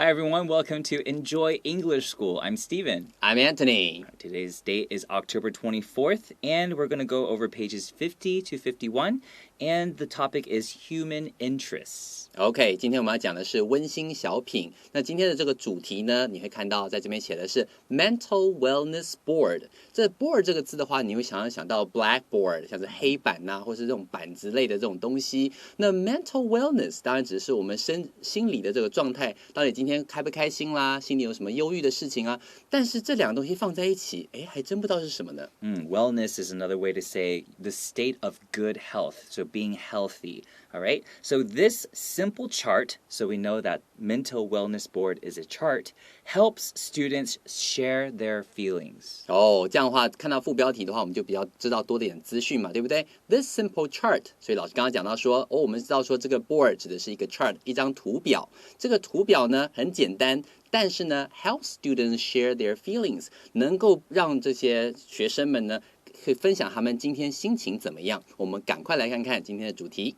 Hi everyone, welcome to Enjoy English School. I'm Steven. I'm Anthony. Today's date is October 24th, and we're going to go over pages 50 to 51, and the topic is human interests. OK, 今天我们要讲的是温馨小品。那今天的这个主题呢，你会看到在这边写的是 Mental Wellness Board。这 board 这个字的话，你会想到 blackboard， 像是黑板呐、或是这种板子类的这种东西。那 mental wellness 当然只是我们心理的这个状态，到底今天开不开心啦，心里有什么忧郁的事情啊？但是这两个东西放在一起，还真不知道是什么呢。Wellness is another way to say the state of good health, so being healthy. All right, so this simple chart, so we know that Mental Wellness Board is a chart, helps students share their feelings. 这样的话看到副标题的话，我们就比较知道多点资讯嘛，对不对？ This simple chart， 所以老师刚刚讲到说，我们知道说这个 board 指的是一个 chart， 一张图表。这个图表呢很简单，但是呢 help students share their feelings， 能够让这些学生们呢可以分享他们今天心情怎么样。我们赶快来看看今天的主题。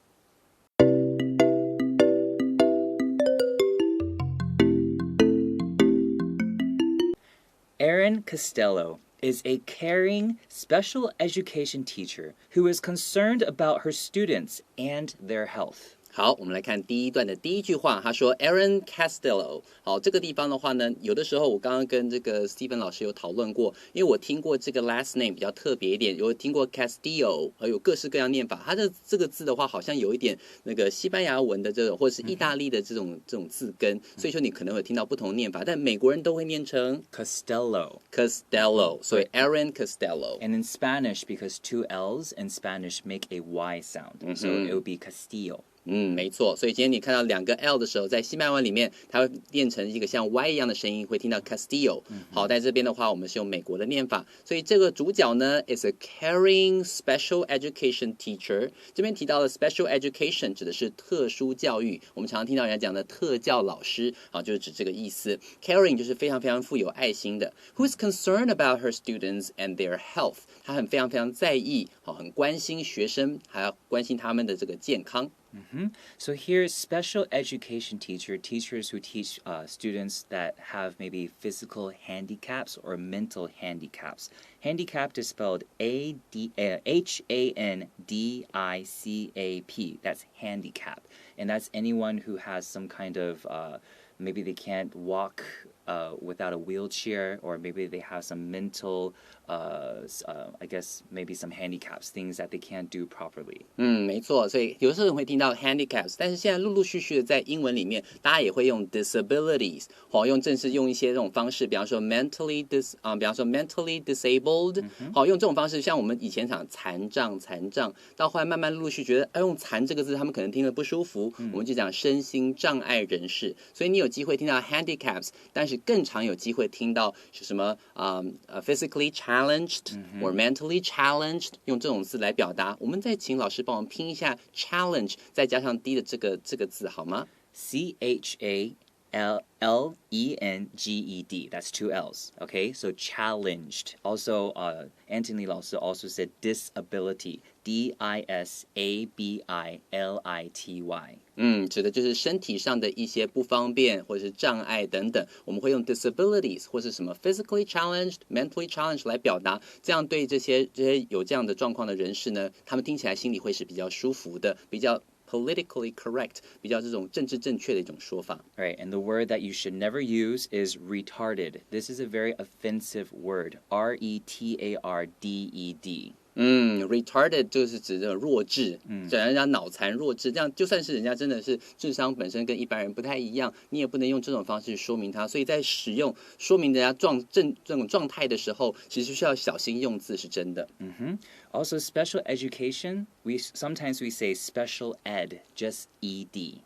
Erin Costello is a caring special education teacher who is concerned about her students and their health. 好，我们来看第一段的第一句话，他说 Erin Costello。好，这个地方的话呢，有的时候我刚刚跟这个 Steven 老师有讨论过，因为我听过这个 last name 比较特别一点，有听过 Castillo， 还有各式各样念法。它的这个字的话，好像有一点那个西班牙文的这种，或者是意大利的这种字根，所以说你可能会听到不同念法，但美国人都会念成 Costello. Costello， 所以 Erin Costello。 And in Spanish, because two L's in Spanish make a Y sound, so it would be Castillo. 没错，所以今天你看到两个 L 的时候，在西班牙文里面，它会变成一个像 Y 一样的声音，会听到 Castillo。好，在这边的话，我们是用美国的念法，所以这个主角呢 is a caring special education teacher。这边提到的 special education 指的是特殊教育，我们常常听到人家讲的特教老师，就是指这个意思。Caring 就是非常非常富有爱心的 ，Who is concerned about her students and their health？ 他非常非常在意，很关心学生，还要关心他们的这个健康。So here's special education teachers who teach students that have maybe physical handicaps or mental handicaps. Handicapped is spelled Handicap. That's handicap. And that's anyone who has some kind of, maybe they can't walk without a wheelchair, or maybe they have some mental, I guess maybe some handicaps, things that they can't do properly. 没错，所以有时候会听到 handicaps， 但是现在陆陆续续的在英文里面，大家也会用 disabilities， 用一些这种方式，比方说 mentally disabled， 用这种方式，像我们以前讲残障，到后来慢慢陆续觉得，用残这个字他们可能听了不舒服，我们就讲身心障碍人士。所以你有机会听到 handicaps， 但是更常有机会听到是什么physically challenged or mentally challenged， 用这种字来表达。我们再请老师帮我们拼一下 challenge， 再加上 d 的这个字好吗？ CHALLENGED. That's two L's. Okay, so challenged. Also, Anthony 老师 also said disability. DISABILITY. 指的就是身体上的一些不方便或者是障碍等等，我们会用 disabilities 或是什么 physically challenged, mentally challenged 来表达，这样对这些有这样的状况的人士呢，他们听起来心里会是比较舒服的，比较politically correct， 比较这种政治正确的一种说法。Right, and the word that you should never use is retarded. This is a very offensive word. RETARDED. Retarded 就是指这种弱智，讲人家脑残弱智，这样就算是人家真的是智商本身跟一般人不太一样，你也不能用这种方式说明他。所以在使用说明人家这种状态的时候，其实需要小心用字，是真的。Also, special education, sometimes we say special ed, just ed.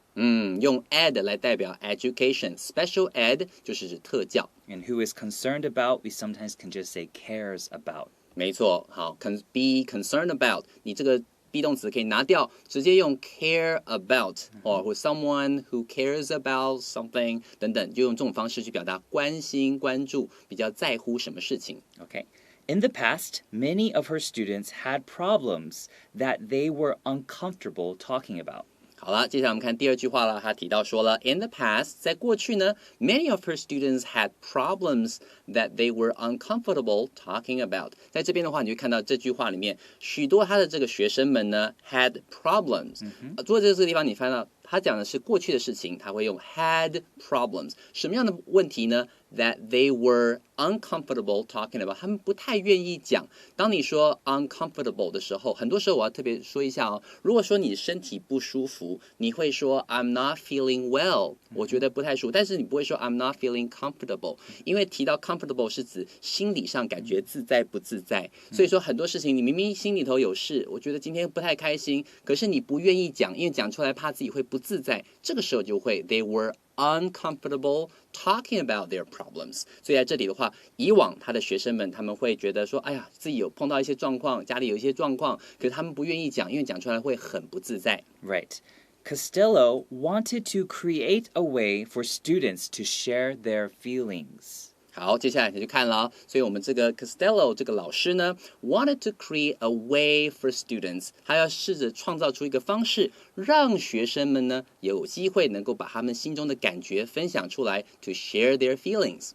用 ed 来代表 education， special ed 就是指特教。And who is concerned about, we sometimes can just say cares about. 没错，好 be concerned about， 你这个 be 动词可以拿掉，直接用 care about， 或 someone who cares about something 等等，就用这种方式去表达关心、关注，比较在乎什么事情。Okay. In the past, many of her students had problems that they were uncomfortable talking about. 好了，接下来我们看第二句话了。他提到说了 ，In the past， 在过去呢 ，many of her students had problems that they were uncomfortable talking about。在这边的话，你会看到这句话里面，许多他的这个学生们呢 had problems。做这个地方，你翻到他讲的是过去的事情，他会用 had problems。什么样的问题呢？That they were uncomfortable talking about， 他们不太愿意讲。当你说 uncomfortable 的时候，很多时候我要特别说一下哦，如果说你身体不舒服，你会说 I'm not feeling well， 我觉得不太舒服，但是你不会说 I'm not feeling comfortable， 因为提到 comfortable 是指心理上感觉自在不自在，所以说很多事情你明明心里头有事，我觉得今天不太开心，可是你不愿意讲，因为讲出来怕自己会不自在，这个时候就会 they were uncomfortable talking about their problems。 所以在这里的话，以往他的学生们他们会觉得说，哎呀，自己有碰到一些状况，家里有一些状况，可是他们不愿意讲，因为讲出来会很不自在。Right. Costello wanted to create a way for students to share their feelings. 好，接下来你就看了，所以我们这个 Costello 这个老师呢 wanted to create a way for students， 他要试着创造出一个方式，让学生们呢有机会能够把他们心中的感觉分享出来 to share their feelings。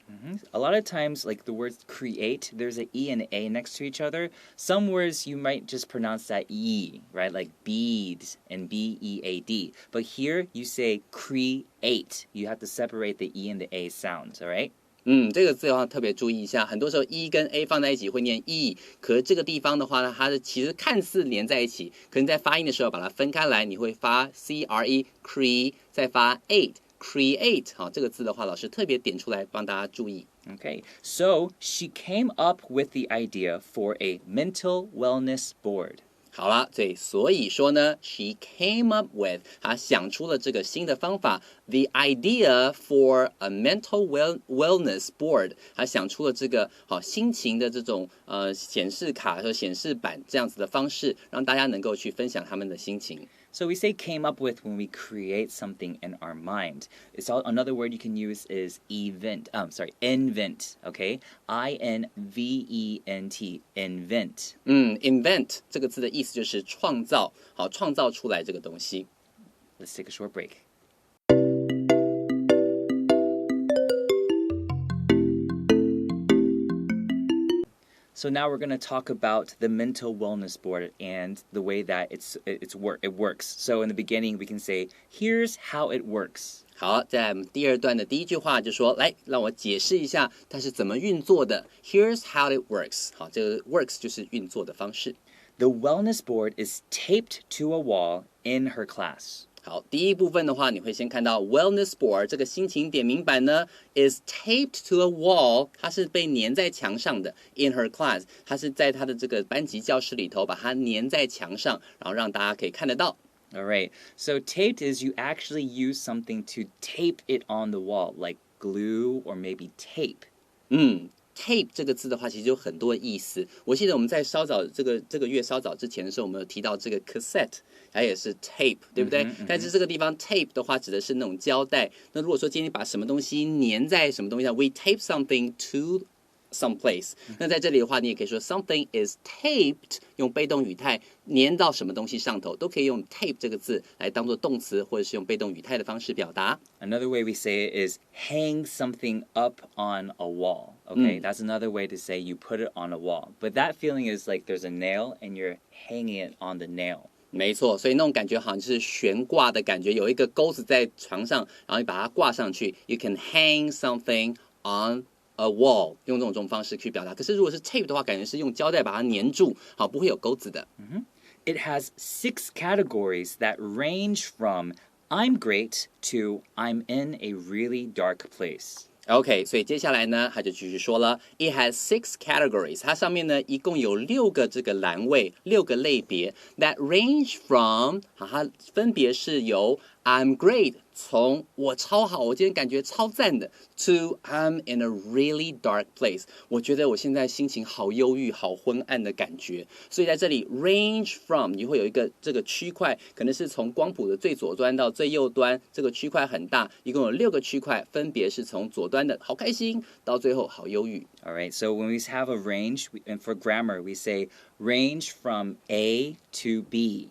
A lot of times, like the words create, there's an E and an A next to each other. Some words you might just pronounce that E, right? Like beads and B-E-A-D. But here you say create. You have to separate the E and the A sounds, all right?这个字的话特别注意一下，很多时候 E 跟 A 放在一起会念 E， 可是这个地方的话呢，它是其实看似连在一起，可能在发音的时候把它分开来，你会发 C-R-E cree， 再发 create。好，这个字的话，老师特别点出来帮大家注意。Okay, so she came up with the idea for a mental wellness board. 好了，所以说呢 ，she came up with， 她想出了这个新的方法 ，the idea for a mental wellness board， 她想出了这个心情的这种显示卡和显示板这样子的方式，让大家能够去分享他们的心情。So we say came up with when we create something in our mind. Another word you can use is invent, okay? I-N-V-E-N-T, invent. Invent 这个字的意思就是创造，创造出来这个东西。Let's take a short break. So now we're going to talk about the mental wellness board and the way that it works. So in the beginning, we can say, here's how it works. 好，在我们第二段的第一句话就说，来，让我解释一下它是怎么运作的。Here's how it works。好，这个 works 就是运作的方式。The wellness board is taped to a wall in her class. 好，第一部分的话，你会先看到 wellness board 这个心情点名板呢 is taped to a wall， 它是被粘在墙上的。In her class， 它是在她的这个班级教室里头把它粘在墙上，然后让大家可以看得到。All right. So taped is you actually use something to tape it on the wall, like glue or maybe tape. Tape 这个字的话，其实有很多意思。我记得我们在稍早这个月稍早之前的时候，我们有提到这个 cassette， 它也是 tape， 对不对？但是这个地方 tape 的话，指的是那种胶带。那如果说今天把什么东西粘在什么东西上 ，we tape something to some place。那在这里的话，你也可以说 something is taped， 用被动语态粘到什么东西上头，都可以用 tape 这个字来当做动词，或者是用被动语态的方式表达。Another way we say it is hang something up on a wall. Okay, that's another way to say you put it on a wall. But that feeling is like there's a nail and you're hanging it on the nail. 没错，所以那种感觉好像就是悬挂的感觉，有一个钩子在床上，然后你把它挂上去。You can hang something on a wall， 用这种方式去表达。可是如果是 tape 的话，感觉是用胶带把它粘住，好，不会有钩子的。It has 6 categories that range from I'm great to I'm in a really dark place. OK， 所以接下来呢，他就继续说了 ，It has 6 categories， 它上面呢一共有6个这个栏位，6个类别 that range from， 它分别是由 I'm great， 从我超好，我今天感觉超赞的 ，to I'm in a really dark place， 我觉得我现在心情好忧郁、好昏暗的感觉。所以在这里 range from， 你会有一个这个区块，可能是从光谱的最左端到最右端，这个区块很大，一共有6个区块，分别是从左端的好开心到最后好忧郁。All right, so when we have a range, and for grammar, we say range from A to B.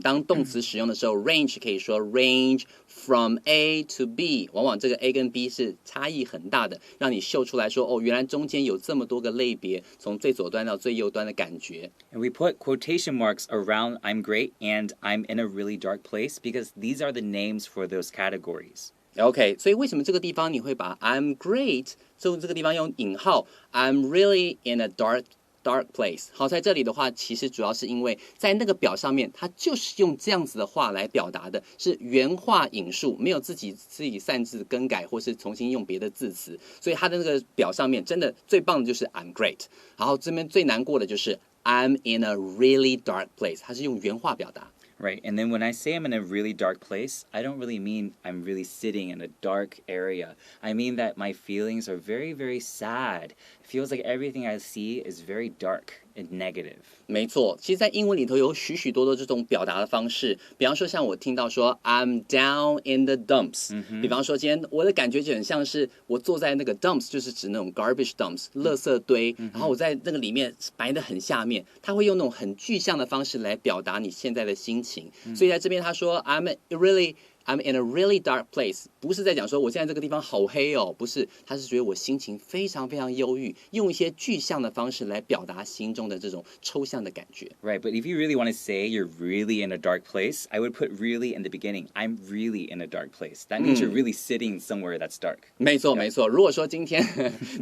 当动词使用的时候，range 可以说 range from A to B， 往往这个 A 跟 B 是差异很大的，让你秀出来说，哦，原来中间有这么多个类别，从最左端到最右端的感觉。And we put quotation marks around I'm great and I'm in a really dark place because these are the names for those categories. OK， 所以为什么这个地方你会把 I'm great 就这个地方用引号 I'm really in a dark place。 好，在这里的话其实主要是因为在那个表上面它就是用这样子的话来表达的，是原话引述，没有自己擅自更改或是重新用别的字词，所以它的那个表上面真的最棒的就是 I'm great。 然后这边最难过的就是 I'm in a really dark place， 它是用原话表达。Right, and then when I say I'm in a really dark place, I don't really mean I'm really sitting in a dark area. I mean that my feelings are very, very sad. It feels like everything I see is very dark and negative. 没错，其实在英文里头有许许多多这种表达的方式，比方说像我听到说 I'm down in the dumps，比方说今天我的感觉就很像是我坐在那个 dumps， 就是指那种 garbage dumps， 垃圾堆，然後我在那个里面摆得很下面，他会用那种很具象的方式来表达你现在的心情，所以在这边他说 I'm in a really dark place， 不是在讲说我现在这个地方好黑哦，不是，他是觉得我心情非常非常忧郁，用一些具象的方式来表达心中的这种抽象的感觉。Right, but if you really want to say you're really in a dark place, I would put really in the beginning. I'm really in a dark place. That means you're really sitting somewhere that's dark. 没错，没错。如果说今天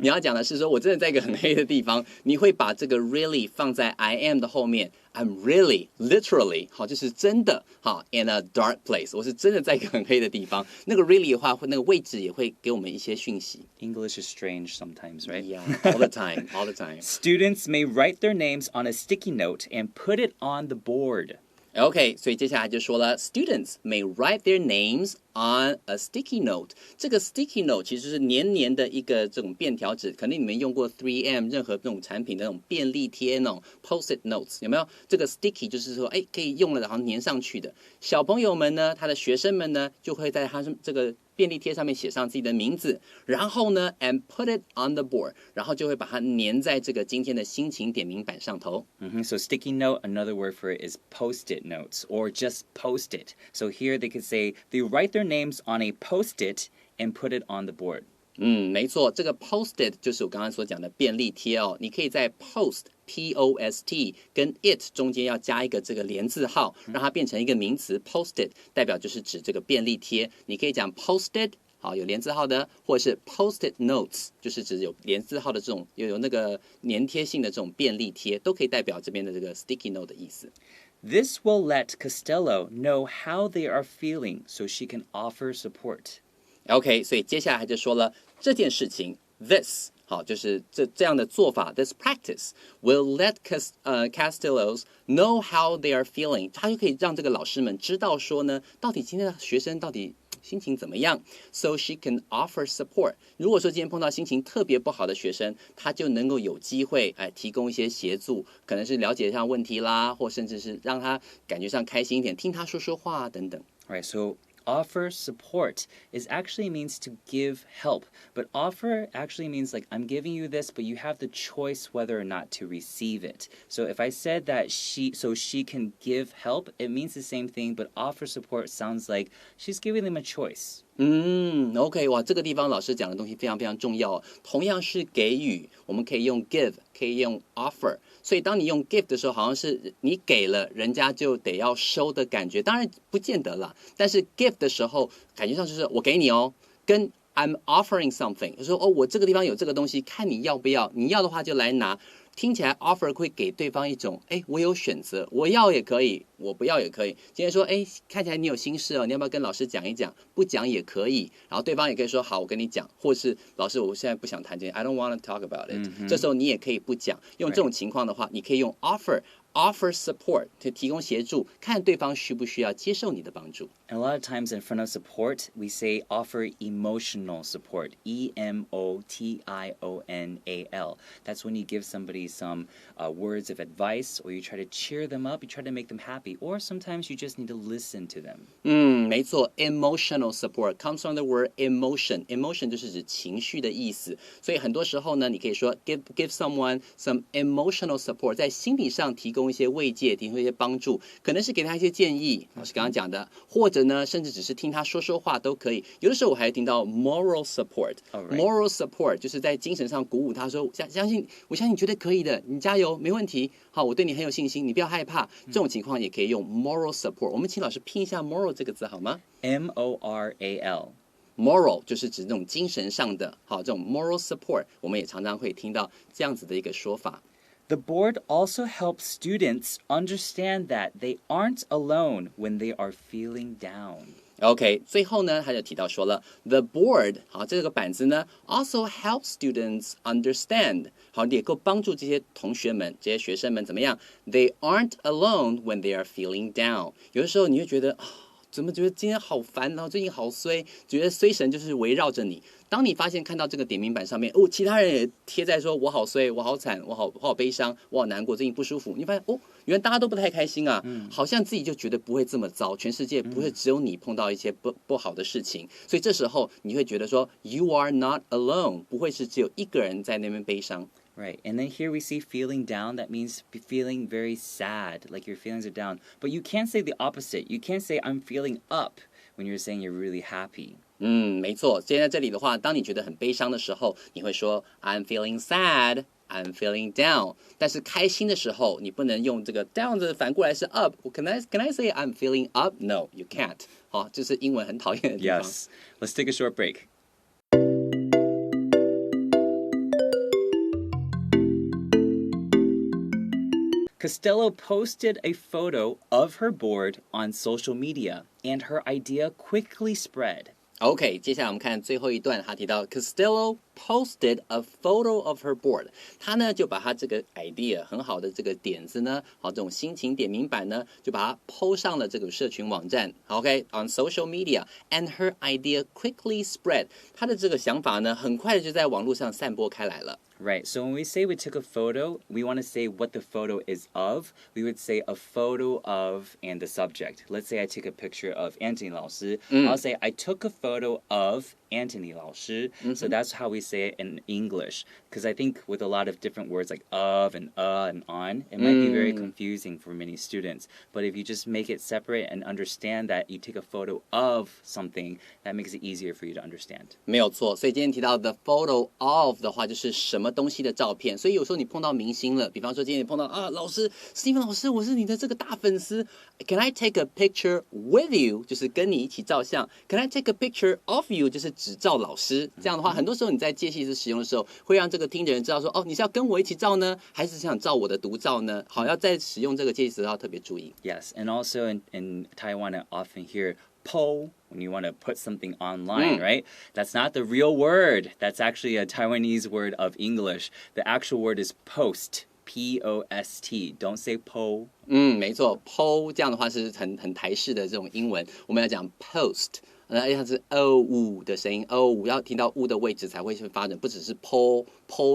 你要讲的是说我真的在一个很黑的地方，你会把这个 really 放在 I am 的后面。I'm really, literally， 好，就是真的，好 ，in a dark place， 我是真的在一个很黑的地方。那个 really 的话，那个位置也会给我们一些讯息。English is strange sometimes, right? Yeah, all the time, all the time. Students may write their names on a sticky note and put it on the board. OK， 所以接下来就说了 ，Students may write their names on a sticky note。这个 sticky note 其实是黏黏的一个这种便条纸，可能你们用过 3M 任何这种产品的那种便利贴那种 Post-it notes， 有没有？这个 sticky 就是说，可以用了然后粘上去的。小朋友们呢，他的学生们呢，就会在他这个便利贴上面写上自己的名字，然后呢 ，and put it on the board， 然后就会把它粘在这个今天的心情点名板上头。So sticky note, another word for it is post-it notes or just post it. So here they could say they write their names on a post-it and put it on the board. 没错，这个 post-it 就是我刚刚所讲的便利贴哦。你可以在 post。P-O-S-T 跟 it 中间要加一个这个连字号，让它变成一个名词 post-it， 代表就是指这个便利贴。你可以讲 post-it， 好，有连字号的，或者是 post-it notes， 就是指有连字号的这种有那个粘贴性的这种便利贴，都可以代表这边的这个 sticky note 的意思。This will let Costello know how they are feeling so she can offer support. OK， 所以接下来他就说了这件事情 ，this。好，就是这样的做法 ，this practice will let Castellos know how they are feeling， 他就可以让这个老师们知道说呢，到底今天的学生到底心情怎么样 ，so she can offer support。如果说今天碰到心情特别不好的学生，他就能够有机会提供一些协助，可能是了解上问题啦，或甚至是让他感觉上开心一点，听他说说话等等。All right, so offer support actually means to give help, but offer actually means like I'm giving you this, but you have the choice whether or not to receive it. So if I said that she can give help, it means the same thing, but offer support sounds like she's giving them a choice. OK， 哇，这个地方老师讲的东西非常非常重要。同样是给予，我们可以用 give， 可以用 offer。所以当你用 give 的时候，好像是你给了，人家就得要收的感觉。当然不见得啦，但是 give 的时候，感觉上就是我给你哦，跟 I'm offering something， 就说我这个地方有这个东西，看你要不要，你要的话就来拿。听起来 offer 会给对方一种，我有选择，我要也可以，我不要也可以。今天说，看起来你有心事哦，你要不要跟老师讲一讲？不讲也可以。然后对方也可以说，好，我跟你讲，或是老师，我现在不想谈这些 ，I don't want to talk about it。这时候你也可以不讲。用这种情况的话，你可以用 offer support， 提供协助，看对方需不需要接受你的帮助。And a lot of times in front of support, we say offer emotional support, emotional. That's when you give somebody some words of advice, or you try to cheer them up, you try to make them happy, or sometimes you just need to listen to them. 没错 ，emotional support comes from the word emotion. Emotion 就是指情绪的意思，所以很多时候呢，你可以说 give someone some emotional support， 在心理上提供供一些慰藉，提供一些帮助，可能是给他一些建议，老师刚刚讲的，或者呢，甚至只是听他说说话都可以。有的时候我还听到 moral support，moral support 就是在精神上鼓舞他说，我相信你绝对可以的，你加油，没问题。好，我对你很有信心，你不要害怕。这种情况也可以用 moral support。我们请老师拼一下 moral 这个字好吗？ MORAL。moral 就是指那种精神上的，好，这种 moral support 我们也常常会听到这样子的一个说法。The board also helps students understand that they aren't alone when they are feeling down. OK， 最后呢，他就提到说了 ，the board， 好，这个板子呢 also helps students understand， 好，也够帮助这些同学们、这些学生们怎么样 ？They aren't alone when they are feeling down。有的时候你会觉得怎么觉得今天好烦，然后最近好衰，觉得衰神就是围绕着你。当你发现看到这个点名板上面，其他人也贴在说我好衰，我好惨，我好悲伤，我好难过，最近不舒服。你发现原来大家都不太开心啊，好像自己就觉得不会这么糟，全世界不会只有你碰到一些不好的事情。所以这时候你会觉得说 You are not alone， 不会是只有一个人在那边悲伤。Right, and then here we see feeling down. That means feeling very sad, like your feelings are down. But you can't say the opposite. You can't say I'm feeling up when you're saying you're really happy. 没错。现在这里的话，当你觉得很悲伤的时候，你会说 I'm feeling sad, I'm feeling down. 但是开心的时候，你不能用这个 down 的反过来是 up. Can I say I'm feeling up? No, you can't. 好，这是英文很讨厌的地方。Yes. Let's take a short break. Costello posted a photo of her board on social media, and her idea quickly spread. OK， 接下来我们看最后一段，他提到 Costello posted a photo of her board， 他呢就把他这个 idea 很好的这个点子呢，好这种心情点名板呢，就把它 po 上了这个社群网站 ，OK，on social media，and her idea quickly spread， 他的这个想法呢，很快的就在网络上散播开来了。Right, so when we say we took a photo, we want to say what the photo is of. We would say a photo of and the subject. Let's say I take a picture of Anthony 老师. I'll say I took a photo of Anthony 老师. So that's how we say it in English. Because I think with a lot of different words like of and on, it might be very confusing for many students. But if you just make it separate and understand that you take a photo of something, that makes it easier for you to understand. 没有错，所以今天提到的 photo of 的话，就是什么东西的照片。所以有时候你碰到明星了，比方说今天你碰到老师 Steven 老师，我是你的这个大粉丝 ，Can I take a picture with you？ 就是跟你一起照相。Can I take a picture of you？ 就是只照老师。这样的话，很多时候你在介系词使用的时候，会让这个听的人知道说，你是要跟我一起照呢，还是想照我的独照呢？好，要在使用这个介系词要特别注意。Yes, and also in Taiwan, I often hear po when you want to put something online, right? That's not the real word. That's actually a Taiwanese word of English. The actual word is post. P-O-S-T. Don't say po. 没错 ，po 这样的话是很台式的这种英文，我们要讲 post。而且它是 o 的声音 o 要听到 u 的位置才会发展，不只是 po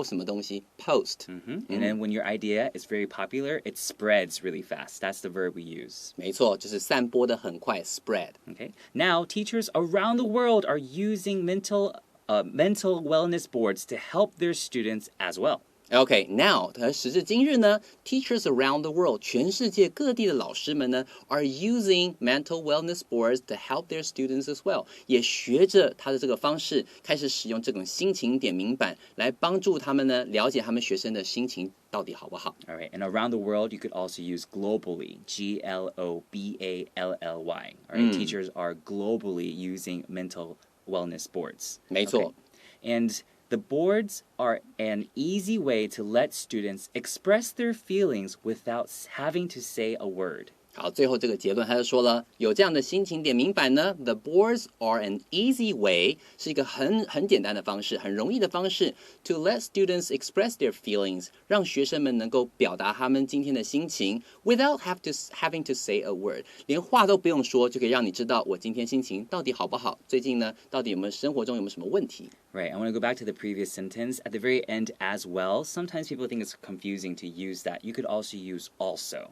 什么东西 post。And then when your idea is very popular, it spreads really fast. That's the verb we use. 没错，就是散播的很快 spread。Okay. Now, teachers around the world are using mental wellness boards to help their students as well. OK, now 时至今日呢 ，teachers around the world， 全世界各地的老师们呢 ，are using mental wellness boards to help their students as well， 也学着他的这个方式，开始使用这种心情点名板来帮助他们呢，了解他们学生的心情到底好不好。All right, and around the world, you could also use globally, Globally. All right, teachers are globally using mental wellness boards. 没错， And the boards are an easy way to let students express their feelings without having to say a word. 好，最后这个结论他就说了，有这样的心情点名板呢 ，the boards are an easy way， 是一个很简单的方式，很容易的方式 ，to let students express their feelings， 让学生们能够表达他们今天的心情 ，without having to say a word， 连话都不用说，就可以让你知道我今天心情到底好不好，最近呢，到底有没有生活中有没有什么问题。Right, I want to go back to the previous sentence. At the very end as well, sometimes people think it's confusing to use that. You could also use also.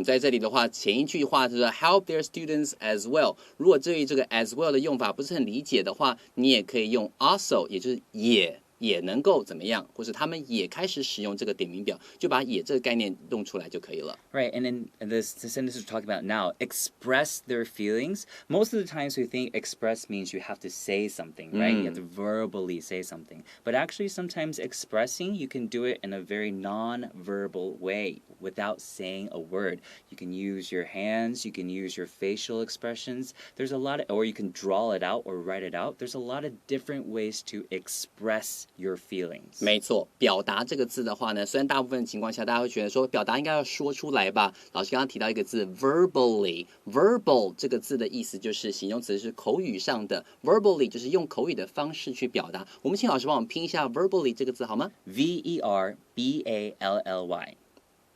在这里的话，前一句话就是 help their students as well。如果对于这个 as well 的用法不是很理解的话，你也可以用 also， 也就是也也能够怎么样，或是他们也开始使用这个点名表，就把也这个概念弄出来就可以了。Right, and in this the sentence we're talking about now, express their feelings. Most of the times we think express means you have to say something, right? You have to verbally say something. But actually sometimes expressing, you can do it in a very non-verbal way without saying a word. You can use your hands, you can use your facial expressions. There's a lot of, or you can draw it out or write it out. There's a lot of different ways to express your feelings. 没错，表达这个字的话呢，虽然大部分情况下大家会觉得说表达应该要说出来吧，老师刚刚提到一个字 verbally，verbal 这个字的意思就是形容词是口语上的 ，verbally 就是用口语的方式去表达。我们请老师帮我们拼一下 verbally 这个字好吗 verbally.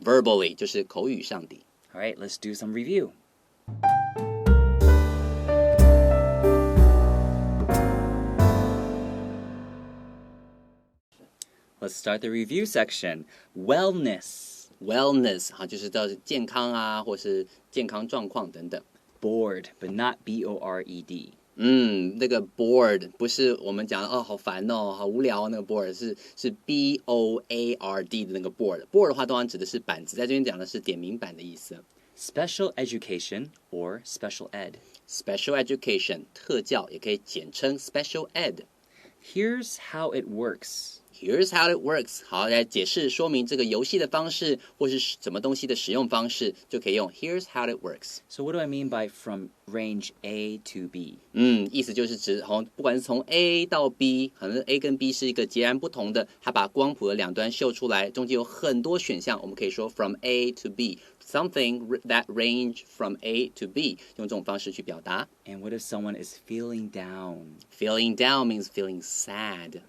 verbally 就是口语上的。All right, let's do some review. Let's start the review section. Wellness 哈，就是到健康啊，或是健康状况等等。Bored, but not B-O-R-E-D. 那个 bored 不是我们讲的好烦哦，好无聊那个 bored 是 B-O-A-R-D 的那个 board 的话，通常指的是板子，在这边讲的是点名板的意思。Special education or special ed. Special education 特教也可以简称 special ed. Here's how it works.Here's how it works. 好，来解释说明这个游戏的方式，或是什么东西的使用方式，就可以用 Here's how it works. So what do I mean by from range A to B? 意思就是指不管是从 A 到 B， 可能 A 跟 B 是一个截然不同的，它把光谱的两端秀出来，中间有很多选项，我们可以说 from A to B.Something that range from A to B， 用这种方式去表达。And what if someone is feeling down? Feeling down means feeling sad.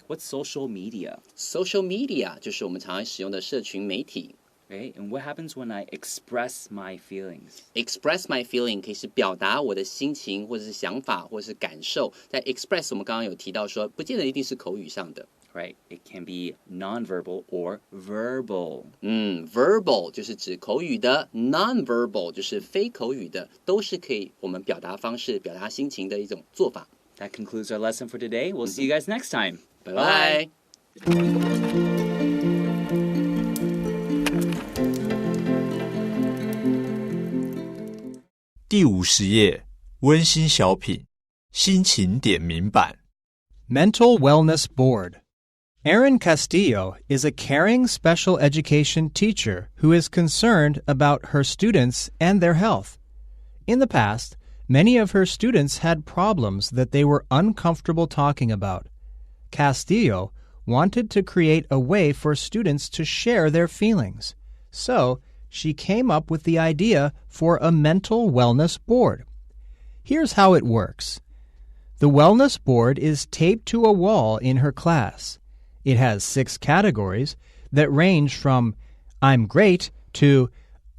What's social media? Social media 就是我们常常使用的社群媒体。Right? And what happens when I express my feelings? Express my feeling 可以是表达我的心情，或者是想法，或者是感受。在 express 我们刚刚有提到说，不见得一定是口语上的。Right, it can be non-verbal or verbal. Verbal 就是指口语的 ，non-verbal 就是非口语的，都是可以我们表达方式、表达心情的一种做法。That concludes our lesson for today. We'll see you guys next time. Bye bye. 第50页，温馨小品，心情点名版。Mental Wellness Board.Erin Castillo is a caring special education teacher who is concerned about her students and their health. In the past, many of her students had problems that they were uncomfortable talking about. Castillo wanted to create a way for students to share their feelings. So, she came up with the idea for a mental wellness board. Here's how it works. The wellness board is taped to a wall in her class.It has 6 categories that range from I'm great to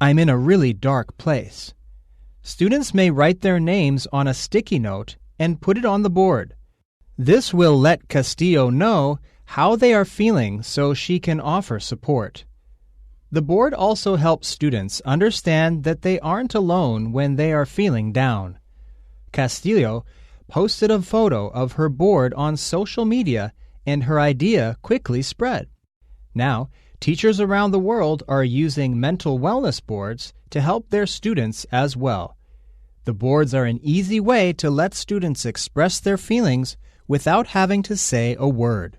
I'm in a really dark place. Students may write their names on a sticky note and put it on the board. This will let Castillo know how they are feeling so she can offer support. The board also helps students understand that they aren't alone when they are feeling down. Castillo posted a photo of her board on social media,and her idea quickly spread. Now, teachers around the world are using mental wellness boards to help their students as well. The boards are an easy way to let students express their feelings without having to say a word.